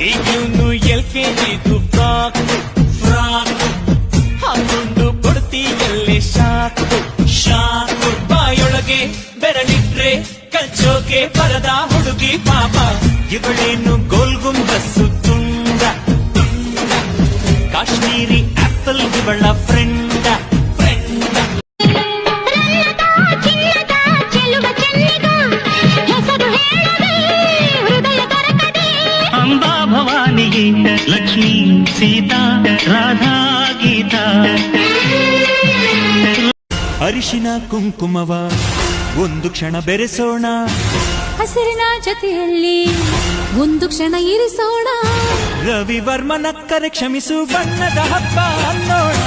ಈಗಿನ್ನು LKG frock ಹಾಕೊಂಡು ಕೊಡ್ತೀಯಲ್ಲೇ shock ಬಾಯೊಳಗೆ ಬೆರಳಿಟ್ರೆ ಕಚ್ಚೋಕೆ ಬರದ ಹುಡುಗಿ ಪಾಪ ಇವಳೇನು ಗೋಲ್ಗುಂಬಸ್ಸು ತುಂಡ ಕಾಶ್ಮೀರಿ ಆಪಲ್ ಇವಳ ಫ್ರೆಂಡ್ ಅಂಬಾ ಭವಾನಿ ಗೀತ ಲಕ್ಷ್ಮೀ ಸೀತಾ ರಾಧಾ ಗೀತಾ ಅರಿಶಿನ ಕುಂಕುಮವ ಒಂದು ಕ್ಷಣ ಬೆರೆಸೋಣ ಹಸಿರಿನ ಜೊತೆಯಲ್ಲಿ ಒಂದು ಕ್ಷಣ ಇರಿಸೋಣ ರವಿವರ್ಮನಕ್ಕರೆ ಕ್ಷಮಿಸು ಬಣ್ಣದ ಹಬ್ಬ ಅನ್ನೋಣ